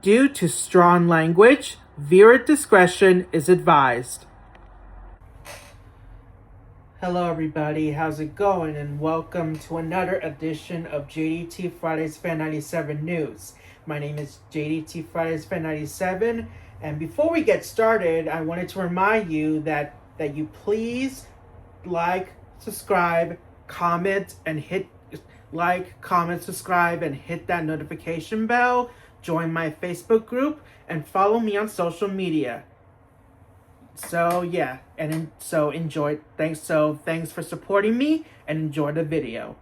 Due to strong language, viewer discretion is advised. Hello everybody, how's it going? And welcome to another edition of JDT Fridays Fan 97 News. My name is JDT Fridays Fan 97, and before we get started, I wanted to remind you that you please like, subscribe, comment, and hit subscribe, and hit that notification bell. Join my Facebook group and follow me on social media. So yeah, enjoy. Thanks for supporting me and enjoy the video.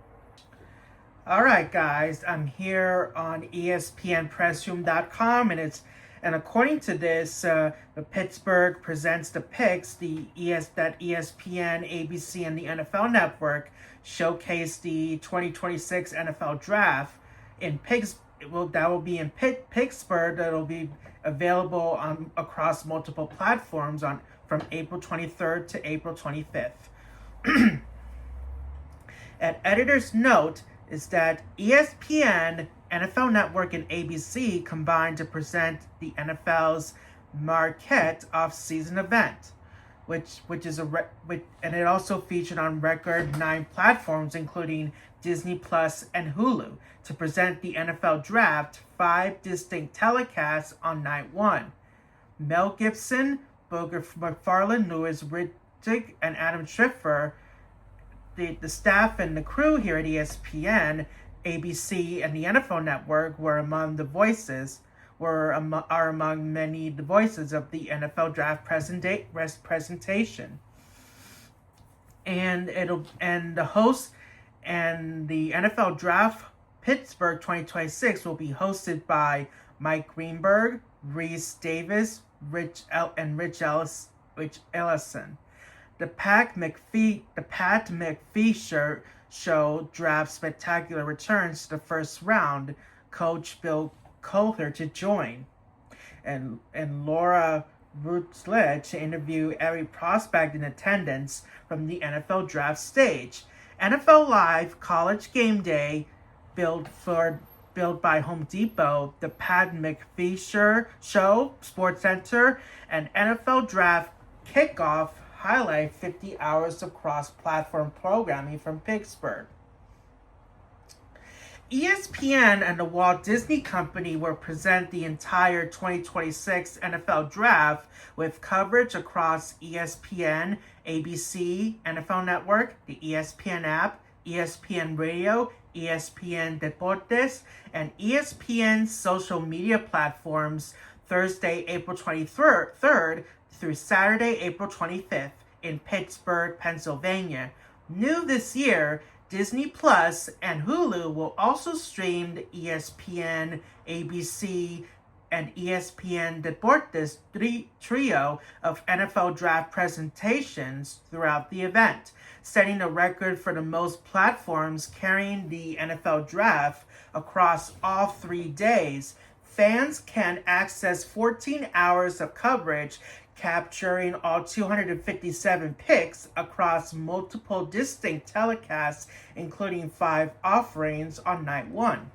Alright guys, I'm here on ESPNpressroom.com and according to this, the Pittsburgh presents the picks. That ESPN, ABC, and the NFL Network showcase the 2026 NFL Draft in Pittsburgh. That will be in Pittsburgh. That'll be available across multiple platforms from April 23rd to April 25th. An editor's note is that ESPN, NFL Network, and ABC combined to present the NFL's Marquette off-season event, which and it also featured on record 9 platforms, including Disney Plus and Hulu, to present the NFL Draft 5 distinct telecasts on night 1. Mel Gibson, Booger McFarland, Louis Riddick, and Adam Schefter, the staff and the crew here at ESPN, ABC, and the NFL Network are among many the voices of the NFL Draft presentation. And the host and the NFL Draft Pittsburgh 2026 will be hosted by Mike Greenberg, Reese Davis, Rich Ellison. The Pat McPhee show Draft Spectacular returns to the first round. Coach Bill Kohler to join, and Laura Rutledge to interview every prospect in attendance from the NFL Draft stage. NFL Live College Game Day, built by Home Depot, the Pat McPhee Show, SportsCenter, and NFL Draft Kickoff highlight 50 hours of cross-platform programming from Pittsburgh. ESPN and the Walt Disney Company will present the entire 2026 NFL Draft with coverage across ESPN, ABC, NFL Network, the ESPN app, ESPN Radio, ESPN Deportes, and ESPN social media platforms Thursday, April 23rd through Saturday, April 25th in Pittsburgh, Pennsylvania. New this year, Disney Plus and Hulu will also stream the ESPN, ABC, and ESPN Deportes trio of NFL Draft presentations throughout the event, setting a record for the most platforms carrying the NFL Draft across all 3 days. Fans can access 14 hours of coverage capturing all 257 picks across multiple distinct telecasts, including 5 offerings on night 1.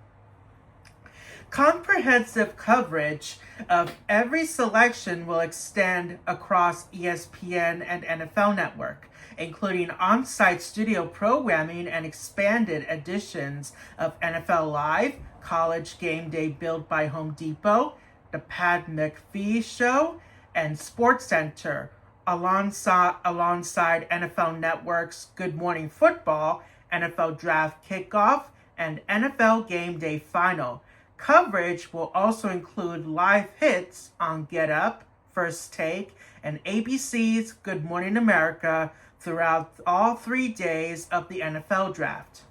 Comprehensive coverage of every selection will extend across ESPN and NFL Network, including on-site studio programming and expanded editions of NFL Live, College Game Day built by Home Depot, the Pat McPhee Show, and SportsCenter, alongside NFL Network's Good Morning Football, NFL Draft Kickoff, and NFL Game Day Final. Coverage will also include live hits on Get Up, First Take, and ABC's Good Morning America throughout all 3 days of the NFL Draft.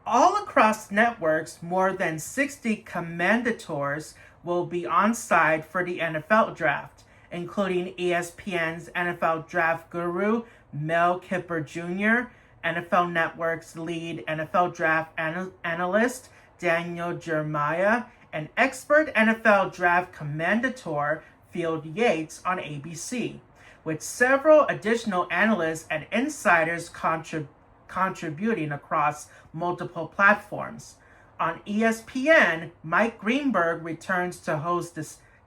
All across networks, more than 60 commentators will be on site for the NFL Draft, including ESPN's NFL Draft guru, Mel Kiper Jr., NFL Network's lead NFL Draft analyst, Daniel Jeremiah, and expert NFL Draft commentator, Field Yates, on ABC, with several additional analysts and insiders contributing across multiple platforms. On ESPN, Mike Greenberg returns to host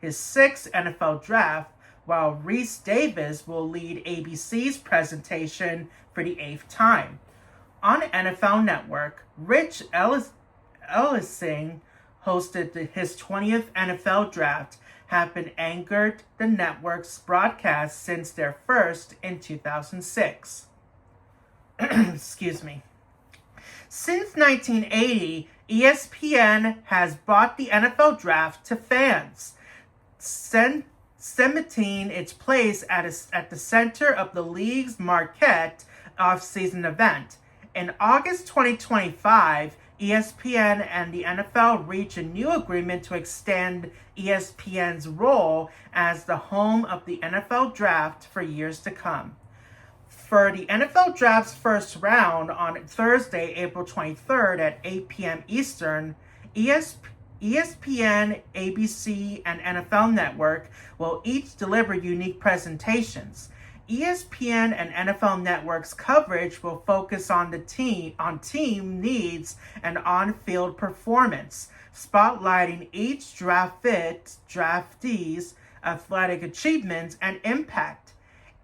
his sixth NFL draft, while Reese Davis will lead ABC's presentation for the eighth time. On NFL Network, Rich Ellising hosted his 20th NFL draft, having anchored the network's broadcast since their first in 2006. Excuse me. Since 1980, ESPN has brought the NFL draft to fans, cementing its place at the center of the league's Marquette off-season event. In August 2025, ESPN and the NFL reached a new agreement to extend ESPN's role as the home of the NFL draft for years to come. For the NFL Draft's first round on Thursday, April 23rd at 8 p.m. Eastern, ESPN, ABC, and NFL Network will each deliver unique presentations. ESPN and NFL Network's coverage will focus on team needs and on-field performance, spotlighting each draftee's athletic achievements and impact.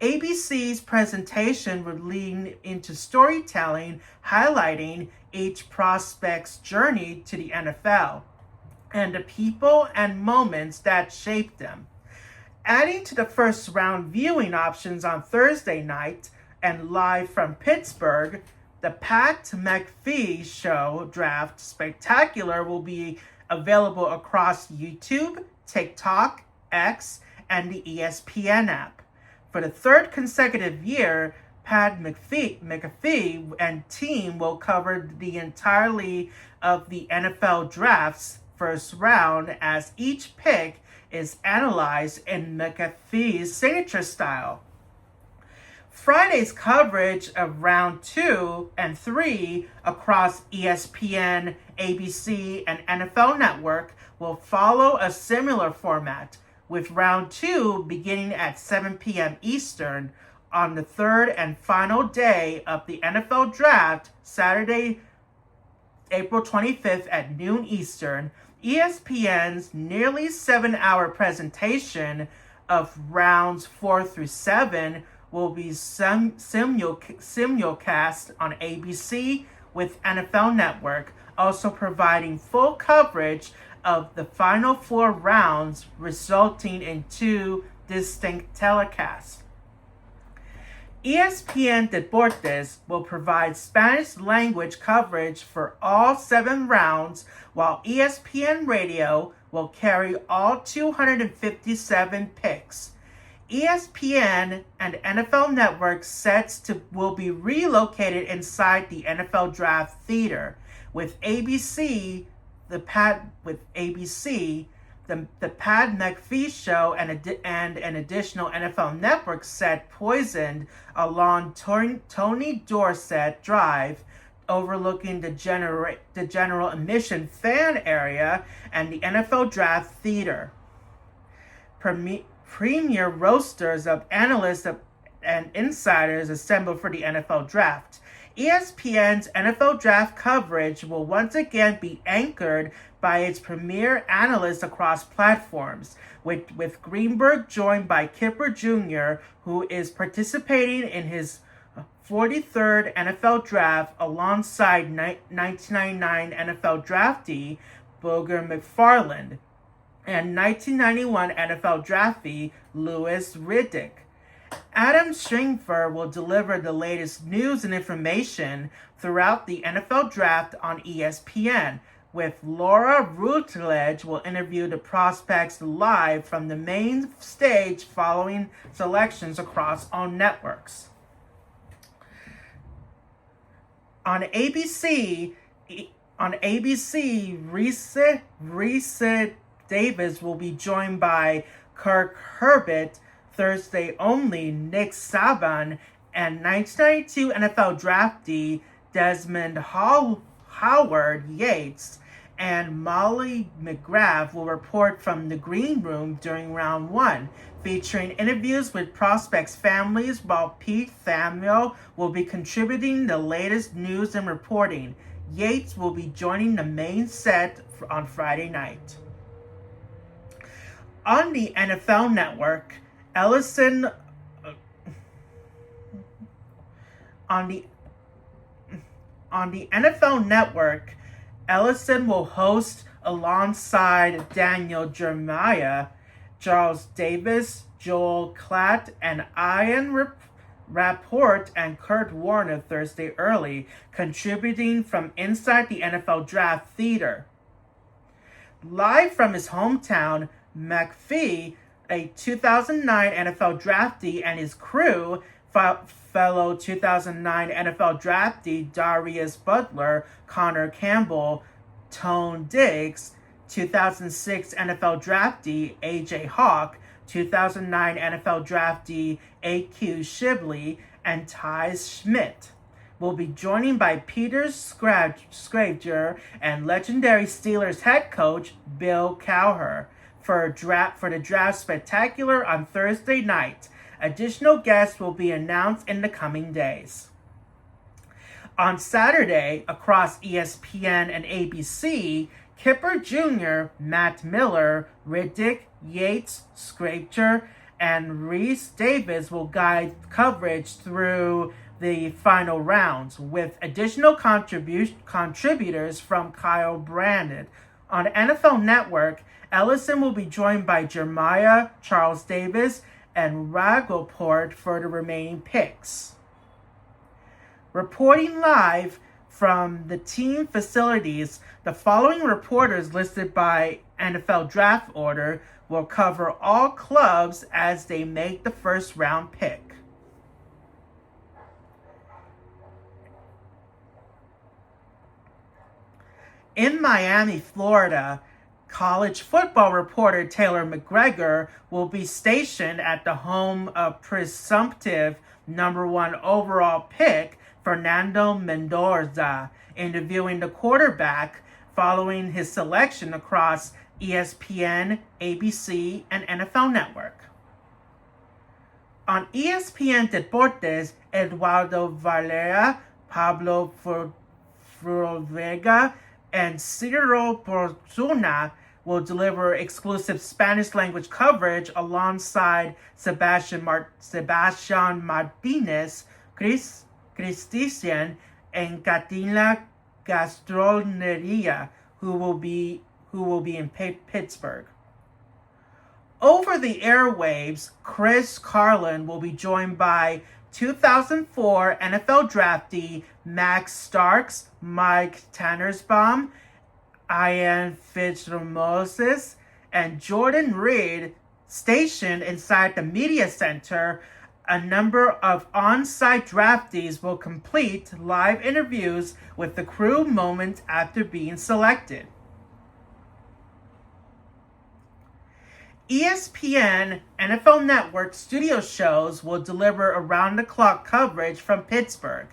ABC's presentation would lean into storytelling, highlighting each prospect's journey to the NFL and the people and moments that shaped them. Adding to the first round viewing options on Thursday night and live from Pittsburgh, the Pat McAfee Show Draft Spectacular will be available across YouTube, TikTok, X, and the ESPN app. For the third consecutive year, Pat McAfee and team will cover the entirety of the NFL Draft's first round as each pick is analyzed in McAfee's signature style. Friday's coverage of round 2 and 3 across ESPN, ABC, and NFL Network will follow a similar format, with round 2 beginning at 7 p.m. Eastern on the third and final day of the NFL Draft, Saturday, April 25th at noon Eastern. ESPN's nearly 7-hour presentation of rounds 4 through 7 will be simulcast on ABC with NFL Network, also providing full coverage of the final 4 rounds, resulting in 2 distinct telecasts. ESPN Deportes will provide Spanish language coverage for all 7 rounds, while ESPN Radio will carry all 257 picks. ESPN and NFL Network sets will be relocated inside the NFL Draft Theater, with ABC, the Pat McAfee Show and an additional NFL Network set poisoned along Tony Dorsett Drive, overlooking the general admission fan area and the NFL Draft Theater. Premier rosters of analysts and insiders assembled for the NFL Draft. ESPN's NFL Draft coverage will once again be anchored by its premier analysts across platforms, with Greenberg joined by Kipper Jr., who is participating in his 43rd NFL Draft alongside 1999 NFL draftee Booger McFarland and 1991 NFL draftee Louis Riddick. Adam Schefter will deliver the latest news and information throughout the NFL Draft on ESPN, with Laura Rutledge will interview the prospects live from the main stage following selections across all networks. On ABC, Reese Davis will be joined by Kirk Herbert, Thursday only Nick Saban, and 1992 NFL draftee Desmond Howard Yates, and Molly McGrath will report from the green room during round 1, featuring interviews with prospects' families, while Pete Thamel will be contributing the latest news and reporting. Yates will be joining the main set on Friday night. On the NFL Network, Ellison on the NFL Network, Ellison will host alongside Daniel Jeremiah, Charles Davis, Joel Klatt, and Ian Rapport and Kurt Warner Thursday early, contributing from inside the NFL Draft Theater. Live from his hometown, McPhee, a 2009 NFL draftee, and his crew, fellow 2009 NFL draftee Darius Butler, Connor Campbell, Tone Diggs, 2006 NFL draftee A.J. Hawk, 2009 NFL draftee A.Q. Shibley, and Ty Schmidt will be joined by Peter Schrager and legendary Steelers head coach Bill Cowher for the draft spectacular on Thursday night. Additional guests will be announced in the coming days. On Saturday, across ESPN and ABC, Kipper Jr., Matt Miller, Riddick, Yates, Schrager, and Reese Davis will guide coverage through the final rounds, with additional contributors from Kyle Brandon. On NFL Network, Ellison will be joined by Jeremiah, Charles Davis, and Rapport for the remaining picks. Reporting live from the team facilities, the following reporters listed by NFL draft order will cover all clubs as they make the first round pick. In Miami, Florida, college football reporter Taylor McGregor will be stationed at the home of presumptive number 1 overall pick Fernando Mendoza, interviewing the quarterback following his selection across ESPN, ABC, and NFL Network. On ESPN Deportes, Eduardo Valera, Pablo Furovega, and Ciro Porzuna will deliver exclusive Spanish-language coverage alongside Sebastian Martinez, Christian, and Katina Gastroneria, who will be in Pittsburgh. Over the airwaves, Chris Carlin will be joined by 2004 NFL draftee Max Starks, Mike Tannersbaum, Ian Fitzmoses, and Jordan Reed, stationed inside the media center. A number of on-site draftees will complete live interviews with the crew moments after being selected. ESPN NFL Network studio shows will deliver around-the-clock coverage from Pittsburgh.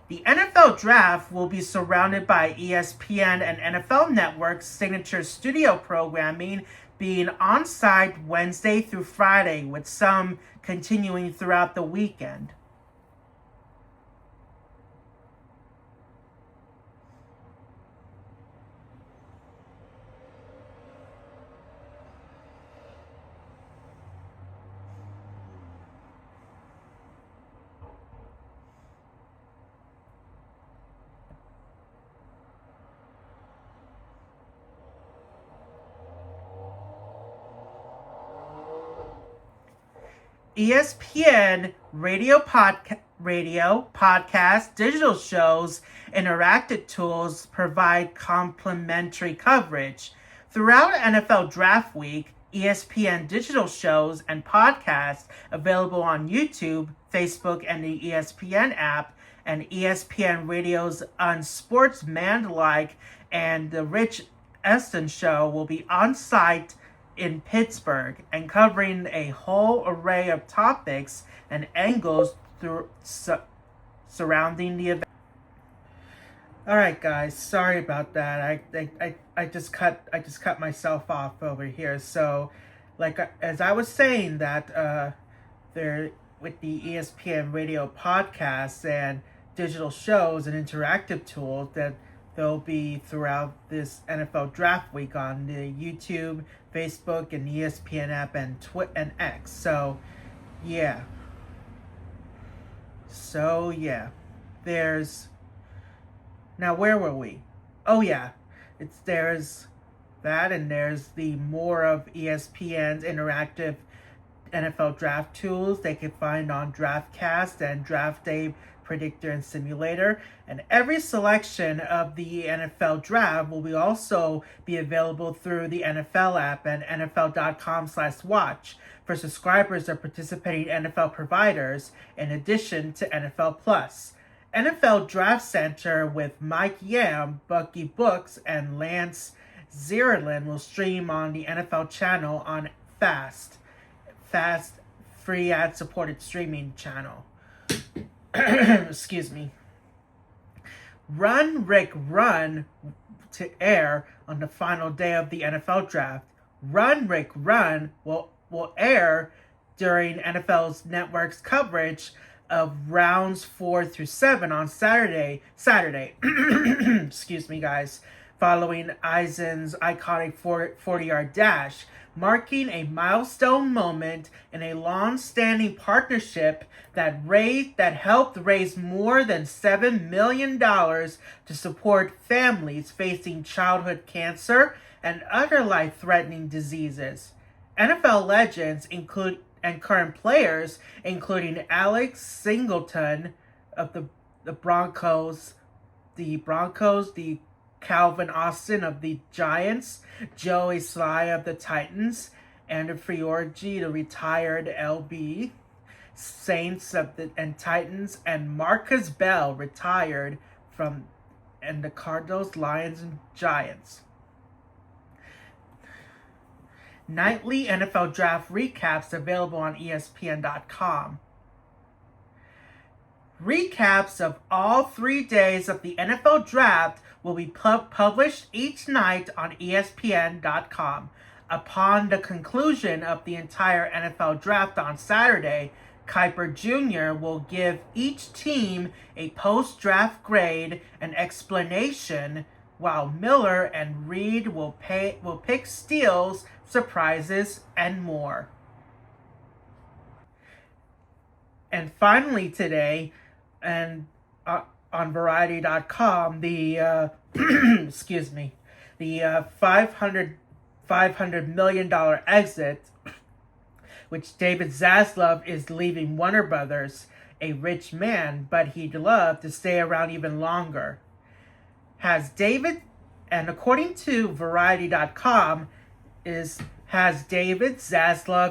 The NFL Draft will be surrounded by ESPN and NFL Network's signature studio programming being on-site Wednesday through Friday, with some continuing throughout the weekend. ESPN radio, podcast, digital shows, interactive tools provide complimentary coverage. Throughout NFL Draft Week, ESPN digital shows and podcasts available on YouTube, Facebook, and the ESPN app, and ESPN Radio's Unsportsmanlike and the Rich Easton Show will be on site in Pittsburgh and covering a whole array of topics and angles surrounding the event. All right, guys, sorry about that. I just cut myself off over here. So, as I was saying that there with the ESPN radio podcasts and digital shows and interactive tools, that they'll be throughout this NFL draft week on the YouTube, Facebook, and ESPN app and and X. So yeah. There's now, where were we? Oh yeah. There's that, and there's the more of ESPN's interactive NFL draft tools they can find on DraftCast and Draft Day Predictor and Simulator. And every selection of the NFL draft will also be available through the NFL app and NFL.com/watch for subscribers of participating NFL providers, in addition to NFL Plus. NFL Draft Center with Mike Yam, Bucky Books, and Lance Zierlein will stream on the NFL channel on Fast free ad-supported streaming channel. Excuse me. Run, Rick, Run to air on the final day of the NFL draft. Run, Rick, Run will air during NFL's network's coverage of rounds 4 through 7 on Saturday. Excuse me, guys. Following Eisen's iconic 40-yard dash, marking a milestone moment in a long-standing partnership that helped raise more than $7 million to support families facing childhood cancer and other life-threatening diseases. NFL legends and current players, including Alex Singleton of the Broncos, the Calvin Austin of the Giants, Joey Sly of the Titans, Andrew Fiorgi, the retired LB, Saints and Titans, and Marcus Bell, retired and the Cardinals, Lions, and Giants. Nightly NFL draft recaps available on ESPN.com. Recaps of all 3 days of the NFL draft will be published each night on ESPN.com. Upon the conclusion of the entire NFL draft on Saturday, Kiper Jr. will give each team a post-draft grade and explanation, while Miller and Reed will pick steals, surprises, and more. And finally today, and on Variety.com, the excuse me, the $500 million exit, which David Zaslav is leaving Warner Brothers, a rich man, but he'd love to stay around even longer. Has David Zaslav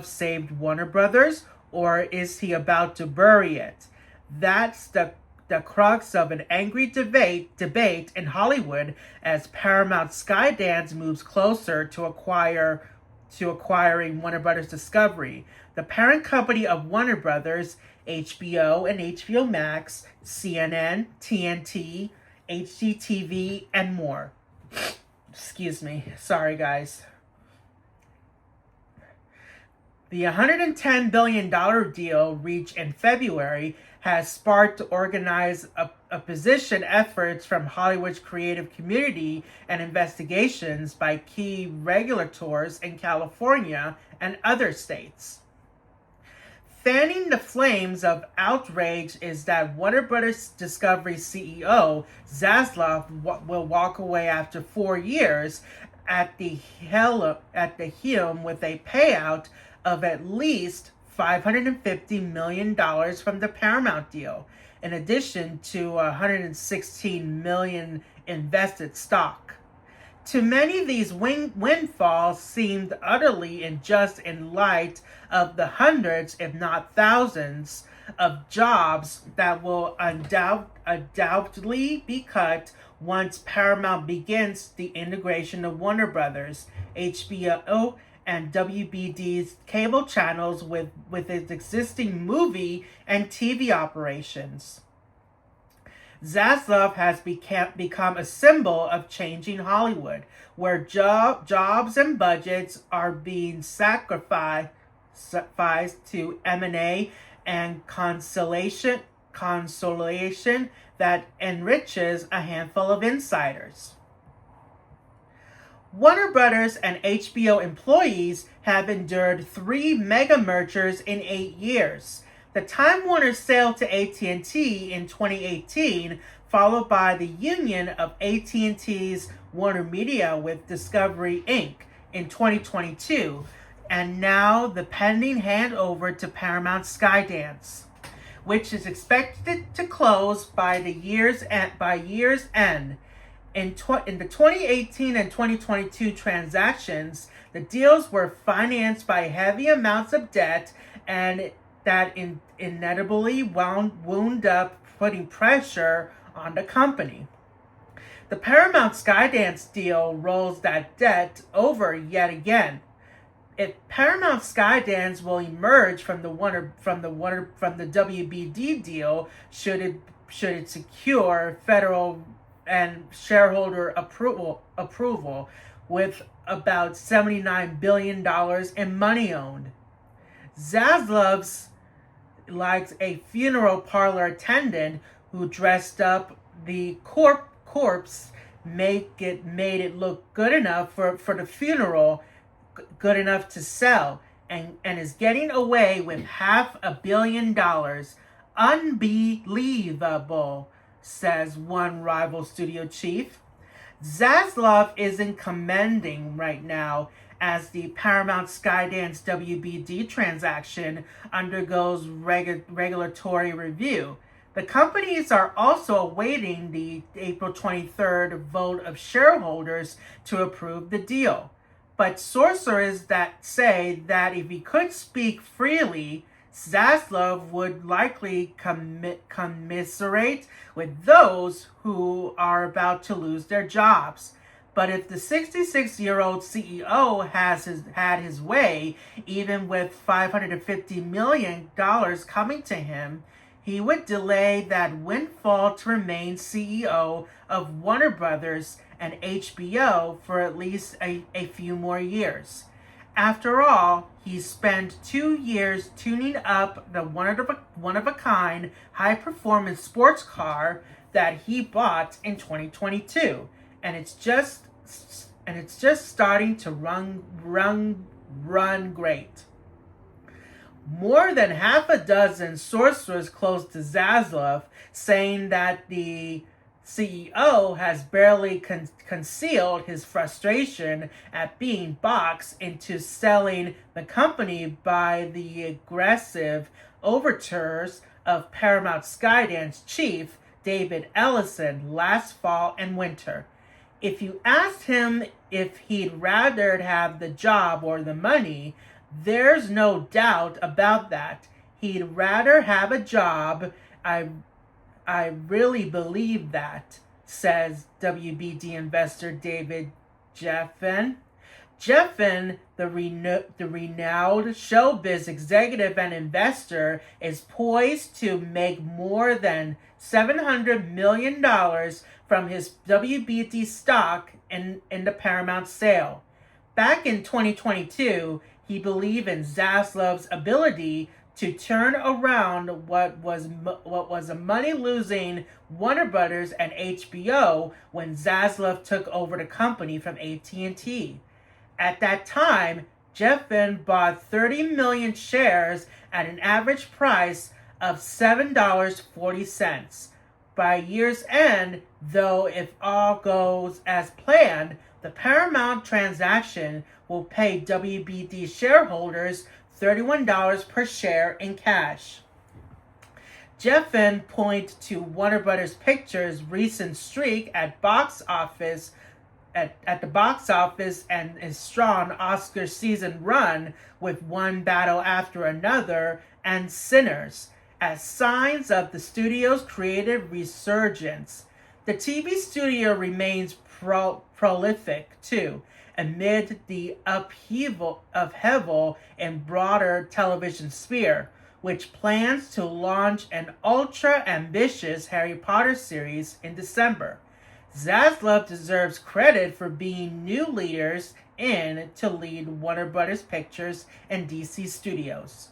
saved Warner Brothers, or is he about to bury it? That's the crux of an angry debate in Hollywood as Paramount Skydance moves closer to acquiring Warner Brothers Discovery, the parent company of Warner Brothers, HBO and HBO Max, CNN, TNT, HGTV, and more. Excuse me. Sorry, guys. The $110 billion deal reached in February has sparked organized opposition efforts from Hollywood's creative community and investigations by key regulators in California and other states. Fanning the flames of outrage is that Warner Brothers Discovery CEO Zaslav will walk away after 4 years at the helm with a payout of at least $550 million from the Paramount deal, in addition to $116 million invested stock. To many, these windfalls seemed utterly unjust in light of the hundreds, if not thousands, of jobs that will undoubtedly be cut once Paramount begins the integration of Warner Brothers, HBO, and WBD's cable channels with its existing movie and TV operations. Zaslav has become a symbol of changing Hollywood, where jobs and budgets are being sacrificed to M&A and consolation that enriches a handful of insiders. Warner Brothers and HBO employees have endured 3 mega mergers in 8 years. The Time Warner sale to AT&T in 2018, followed by the union of AT&T's Warner Media with Discovery Inc. in 2022, and now the pending handover to Paramount Skydance, which is expected to close by year's end. In the 2018 and 2022 transactions, the deals were financed by heavy amounts of debt, and that inevitably wound up putting pressure on the company. The Paramount Skydance deal rolls that debt over yet again. If Paramount Skydance will emerge from the WBD deal, should it secure federal and shareholder approval with about $79 billion in money owned. Zaslav's like a funeral parlor attendant who dressed up the corpse made it look good enough for the funeral, good enough to sell, and is getting away with $500 million. Unbelievable, says one rival studio chief. Zaslav isn't commending right now as the Paramount Skydance WBD transaction undergoes regulatory review. The companies are also awaiting the April 23rd vote of shareholders to approve the deal. But sources that say that if he could speak freely, Zaslav would likely commiserate with those who are about to lose their jobs. But if the 66-year-old CEO had his way, even with $550 million coming to him, he would delay that windfall to remain CEO of Warner Brothers and HBO for at least a few more years. After all, he spent 2 years tuning up the one-of-a-kind high-performance sports car that he bought in 2022, and it's just starting to run great. More than half a dozen sources close to Zaslav saying that the CEO has barely concealed his frustration at being boxed into selling the company by the aggressive overtures of Paramount Skydance chief David Ellison last fall and winter. If you asked him if he'd rather have the job or the money, there's no doubt about that. He'd rather have a job. I really believe that, says WBD investor David Geffen. Geffen, the renowned showbiz executive and investor, is poised to make more than $700 million from his WBD stock in the Paramount sale. Back in 2022, he believed in Zaslav's ability to turn around what was a money-losing Warner Brothers and HBO when Zaslav took over the company from AT&T. At that time, Geffen bought 30 million shares at an average price of $7.40. By year's end, though, if all goes as planned, the Paramount transaction will pay WBD shareholders $31 per share in cash. Geffen points to Warner Brothers Pictures' recent streak at the box office and his strong Oscar season run with One Battle After Another and Sinners as signs of the studio's creative resurgence. The TV studio remains prolific too, amid the upheaval in broader television sphere, which plans to launch an ultra-ambitious Harry Potter series in December. Zaslav deserves credit for being new leaders to lead Warner Brothers Pictures and DC Studios.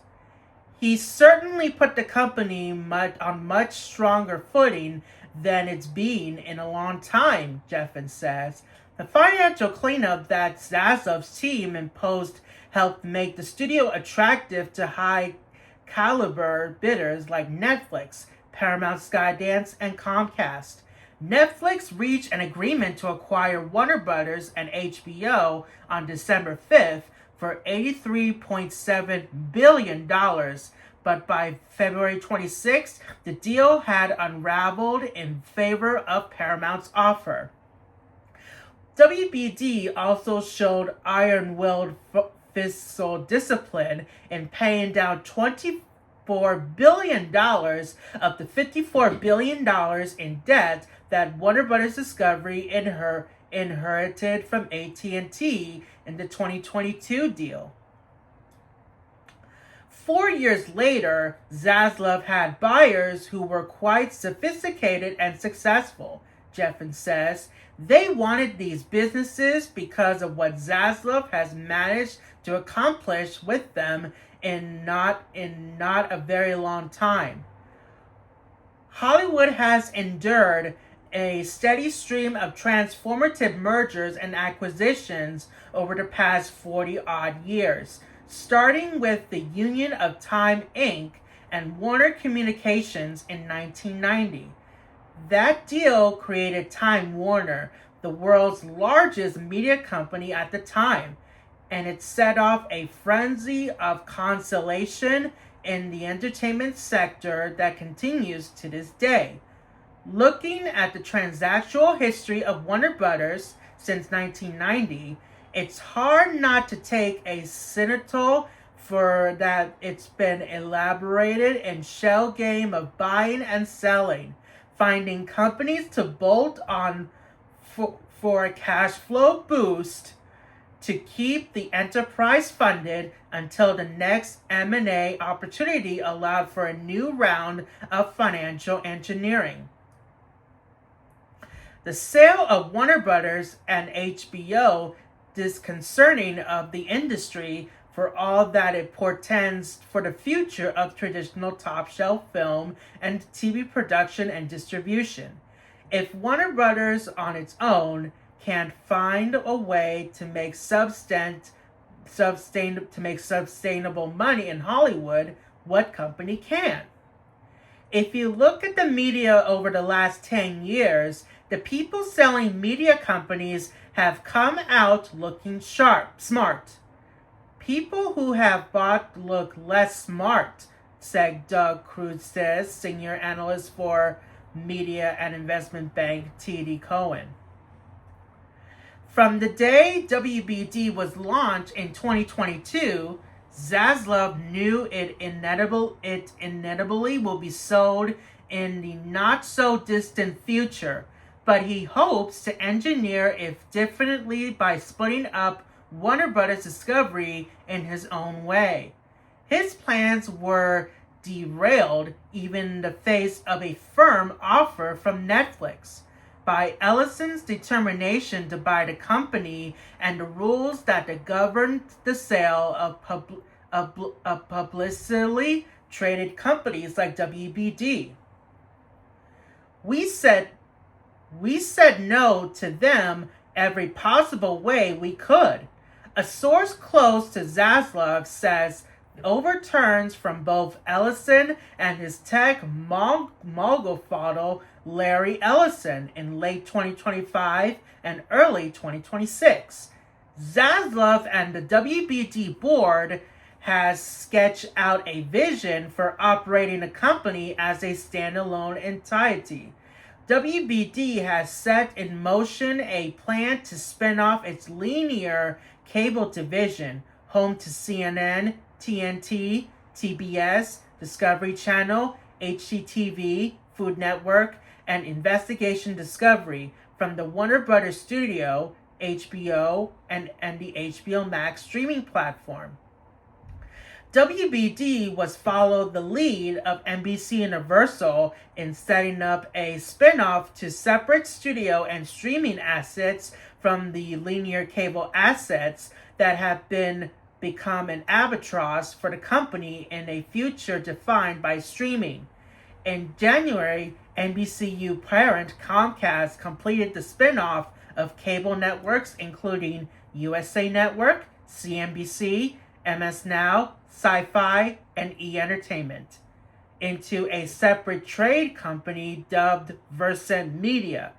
He certainly put the company on much stronger footing than it's been in a long time, Jeffin says. The financial cleanup that Zaslav's team imposed helped make the studio attractive to high-caliber bidders like Netflix, Paramount, Skydance, and Comcast. Netflix reached an agreement to acquire Warner Brothers and HBO on December 5th for $83.7 billion, but by February 26th, the deal had unraveled in favor of Paramount's offer. WBD also showed iron-willed fiscal discipline in paying down $24 billion of the $54 billion in debt that Warner Brothers Discovery inherited from AT&T in the 2022 deal. 4 years later, Zaslav had buyers who were quite sophisticated and successful, Jeffin says. They wanted these businesses because of what Zaslav has managed to accomplish with them in not a very long time. Hollywood has endured a steady stream of transformative mergers and acquisitions over the past 40-odd years, starting with the Union of Time Inc. and Warner Communications in 1990. That deal created Time Warner, the world's largest media company at the time, and it set off a frenzy of consolidation in the entertainment sector that continues to this day. Looking at the transactional history of Warner Brothers since 1990, it's hard not to take a cynical for that it's been elaborated and shell game of buying and selling, finding companies to bolt on for a cash flow boost to keep the enterprise funded until the next M&A opportunity allowed for a new round of financial engineering. The sale of Warner Brothers and HBO disconcerting of the industry for all that it portends for the future of traditional top-shelf film and TV production and distribution. If Warner Brothers on its own can't find a way to make sustainable money in Hollywood, what company can? If you look at the media over the last 10 years, the people selling media companies have come out looking smart. People who have bought look less smart, said Doug Cruz, senior analyst for media and investment bank TD Cowen. From the day WBD was launched in 2022, Zaslav knew it inevitably will be sold in the not-so-distant future, but he hopes to engineer it differently by splitting up Warner Brothers Discovery in his own way. His plans were derailed even in the face of a firm offer from Netflix. By Ellison's determination to buy the company and the rules that govern the sale of publicly traded companies like WBD. We said no to them every possible way we could. A source close to Zaslav says overturns from both Ellison and his tech mogul father, Larry Ellison, in late 2025 and early 2026. Zaslav and the WBD board has sketched out a vision for operating the company as a standalone entity. WBD has set in motion a plan to spin off its linear cable division, home to CNN, TNT, TBS, Discovery Channel, HGTV, Food Network, and Investigation Discovery from the Warner Brothers Studio, HBO, and the HBO Max streaming platform. WBD was followed the lead of NBC Universal in setting up a spin-off to separate studio and streaming assets from the linear cable assets that have become an albatross for the company in a future defined by streaming. In January, NBCU parent Comcast completed the spin-off of cable networks including USA Network, CNBC, MS Now, Sci-Fi, and E! Entertainment into a separate trade company dubbed Versant Media.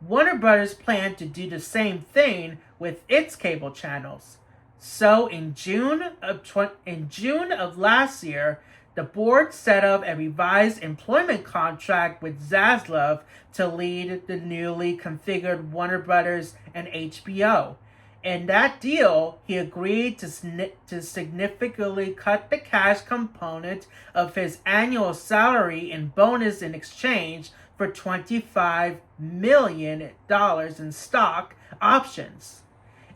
Warner Brothers planned to do the same thing with its cable channels. So in June of last year, the board set up a revised employment contract with Zaslav to lead the newly configured Warner Brothers and HBO. In that deal, he agreed to significantly cut the cash component of his annual salary and bonus in exchange for $25 million in stock options.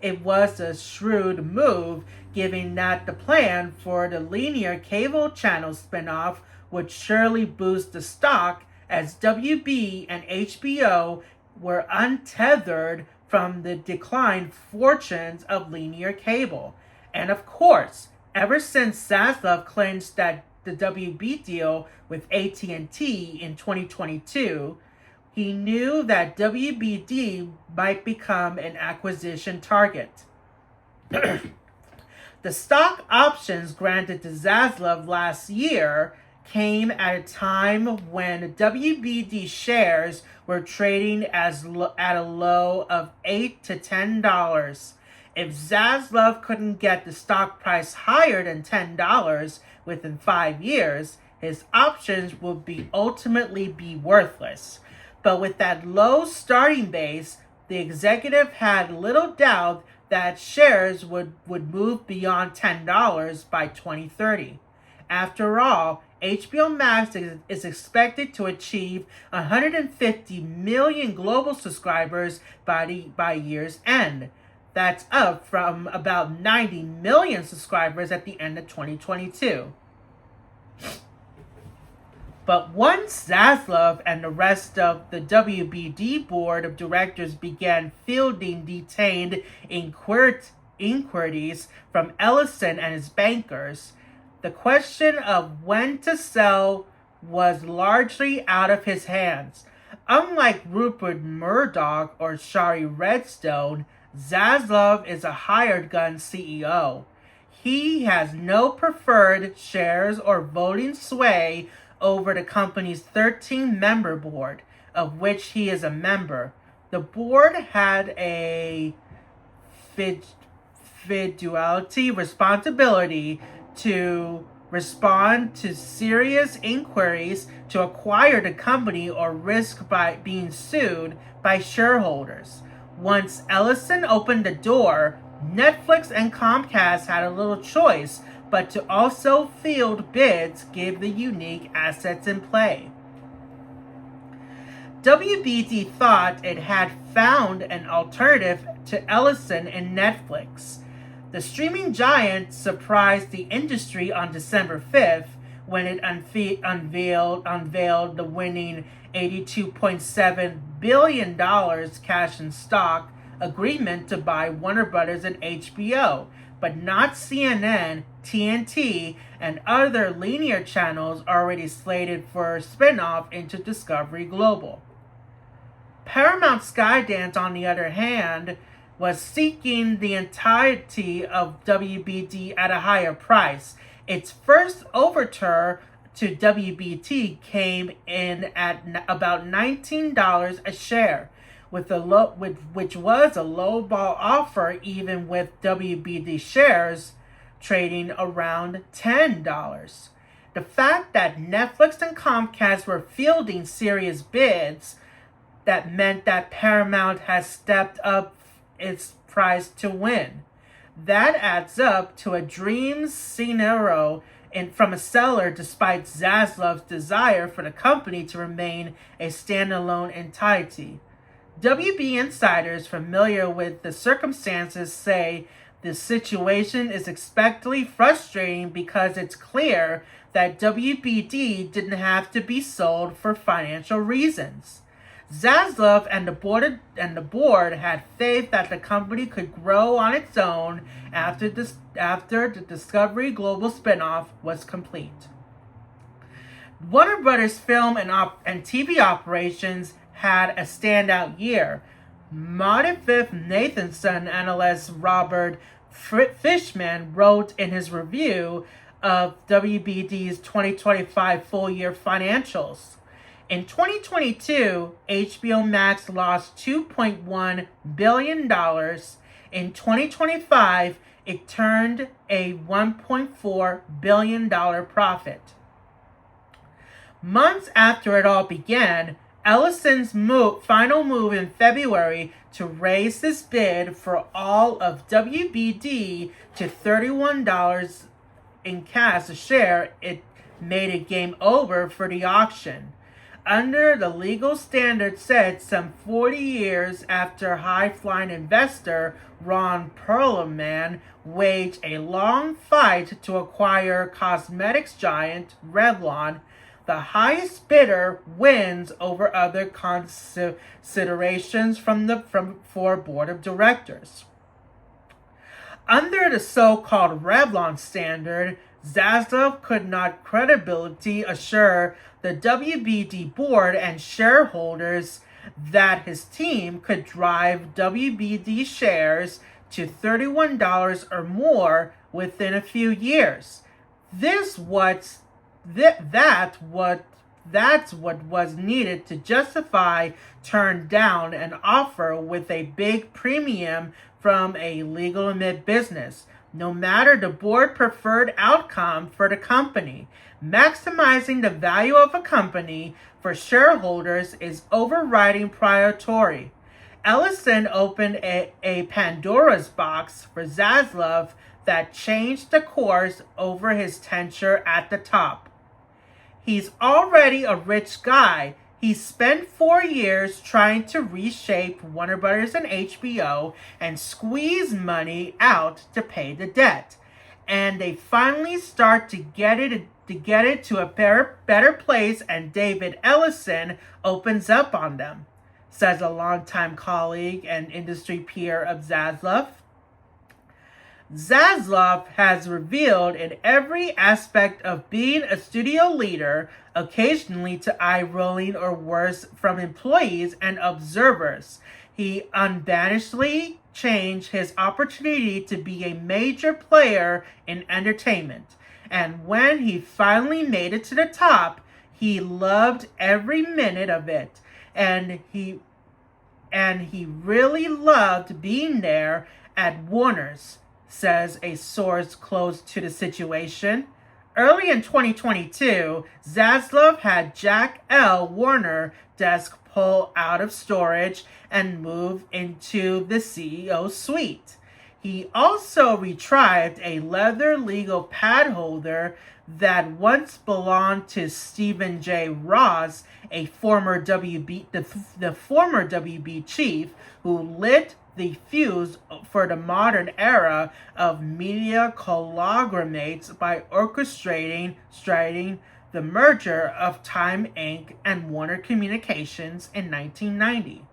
It was a shrewd move, given that the plan for the linear cable channel spinoff would surely boost the stock, as WB and HBO were untethered from the declined fortunes of linear cable. And of course, ever since Zaslav clinched that the WB deal with AT&T in 2022, he knew that WBD might become an acquisition target. The stock options granted to Zaslav last year came at a time when WBD shares were trading at a low of $8 to $10. If Zaslav couldn't get the stock price higher than $10 within 5 years, his options would ultimately be worthless. But with that low starting base, the executive had little doubt that shares would move beyond $10 by 2030. After all, HBO Max is expected to achieve 150 million global subscribers by year's end. That's up from about 90 million subscribers at the end of 2022. But once Zaslav and the rest of the WBD board of directors began fielding detained inquiries from Ellison and his bankers, the question of when to sell was largely out of his hands. Unlike Rupert Murdoch or Shari Redstone, Zaslav is a hired gun CEO. He has no preferred shares or voting sway over the company's 13-member board, of which he is a member. The board had a fiduciary responsibility to respond to serious inquiries to acquire the company or risk by being sued by shareholders. Once Ellison opened the door, Netflix and Comcast had a little choice but to also field bids given the unique assets in play. WBD thought it had found an alternative to Ellison in Netflix. The streaming giant surprised the industry on December 5th when it unveiled the winning $82.7 billion cash and stock agreement to buy Warner Brothers and HBO, but not CNN, TNT, and other linear channels already slated for spin-off into Discovery Global. Paramount Skydance, on the other hand, was seeking the entirety of WBD at a higher price. Its first overture to WBD came in at about $19 a share, which was a lowball offer even with WBD shares trading around $10. The fact that Netflix and Comcast were fielding serious bids, that meant that Paramount has stepped up its price to win. That adds up to a dream scenario from a seller, despite Zaslav's desire for the company to remain a standalone entity. WB insiders familiar with the circumstances say the situation is expectedly frustrating because it's clear that WBD didn't have to be sold for financial reasons. Zaslav and the board had faith that the company could grow on its own after the Discovery Global spinoff was complete. Warner Brothers film and TV operations had a standout year. Modern Fifth Nathanson analyst Robert Fishman wrote in his review of WBD's 2025 full-year financials. In 2022, HBO Max lost $2.1 billion. In 2025, it turned a $1.4 billion profit. Months after it all began, Ellison's final move in February to raise his bid for all of WBD to $31 in cash a share, it made it game over for the auction. Under the legal standard set some 40 years after high-flying investor Ron Perlman waged a long fight to acquire cosmetics giant Revlon, the highest bidder wins over other considerations for board of directors. Under the so-called Revlon standard, Zaslav could not credibly assure the WBD board and shareholders that his team could drive WBD shares to $31 or more within a few years. That's what was needed to justify turn down an offer with a big premium from a legal admit business. No matter the board preferred outcome for the company, maximizing the value of a company for shareholders is overriding priority. Ellison opened a Pandora's box for Zaslav that changed the course over his tenure at the top. He's already a rich guy. He spent 4 years trying to reshape Warner Brothers and HBO and squeeze money out to pay the debt. And they finally start to get it to a better place, and David Ellison opens up on them, says a longtime colleague and industry peer of Zaslav. Zaslav has revealed in every aspect of being a studio leader, occasionally to eye-rolling or worse from employees and observers. He unabashedly changed his opportunity to be a major player in entertainment. And when he finally made it to the top, he loved every minute of it. And he really loved being there at Warner's, says a source close to the situation. Early in 2022, Zaslav had Jack L. Warner desk pull out of storage and move into the CEO suite. He also retrieved a leather legal pad holder that once belonged to Stephen J. Ross, a former the former WB chief who lit the fuse for the modern era of media conglomerates by orchestrating the merger of Time Inc. and Warner Communications in 1990.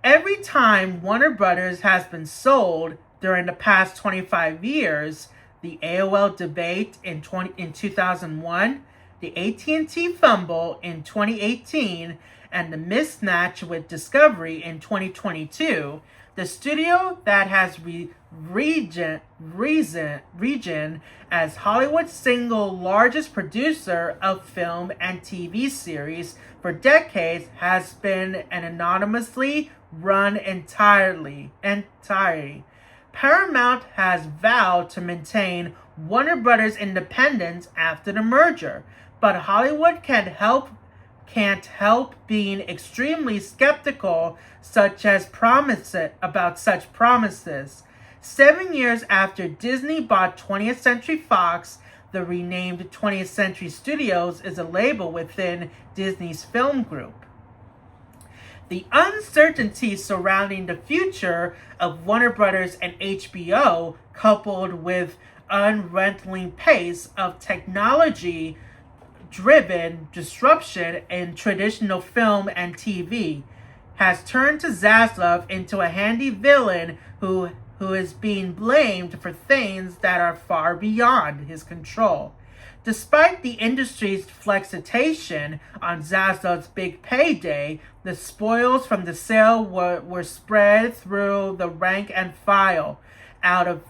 Every time Warner Brothers has been sold during the past 25 years, the AOL debate in 2001, the AT&T fumble in 2018, and the mismatch with Discovery in 2022, the studio that has risen as Hollywood's single largest producer of film and TV series for decades has been anonymously run entirely. Paramount has vowed to maintain Warner Brothers' independence after the merger, but Hollywood can't help being extremely skeptical about such promises. 7 years after Disney bought 20th Century Fox, the renamed 20th Century Studios is a label within Disney's film group. The uncertainty surrounding the future of Warner Brothers and HBO, coupled with unrelenting pace of technology-driven disruption in traditional film and TV, has turned to Zaslav into a handy villain who is being blamed for things that are far beyond his control. Despite the industry's flexcitation on Zaslav's big payday, the spoils from the sale were spread through the rank and file. Out of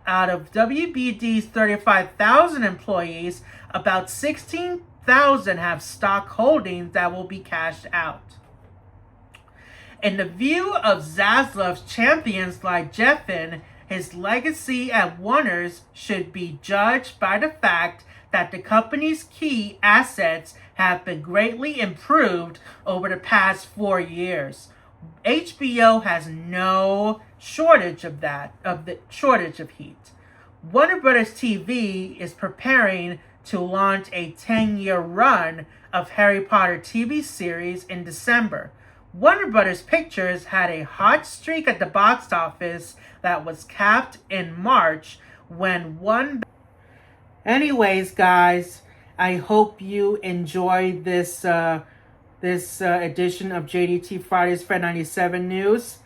WBD's 35,000 employees, about 16,000 have stock holdings that will be cashed out. In the view of Zaslav's champions like Jeffin, his legacy at Warner's should be judged by the fact that the company's key assets have been greatly improved over the past 4 years. HBO has no shortage of heat. Warner Brothers TV is preparing to launch a 10-year run of Harry Potter TV series in December. Warner Brothers Pictures had a hot streak at the box office that was capped in March when one... Anyways, guys, I hope you enjoyed this edition of JDT Fridays Fan97 News.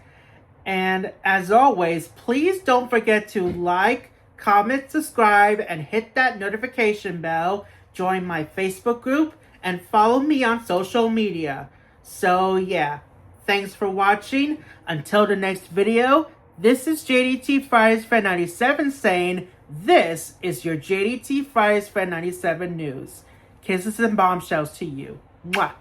And as always, please don't forget to like, comment, subscribe, and hit that notification bell. Join my Facebook group and follow me on social media. So yeah, thanks for watching. Until the next video, this is JDT Fridays Fan97 saying, this is your JDT Fridays Fan97 News. Kisses and bombshells to you. Mwah.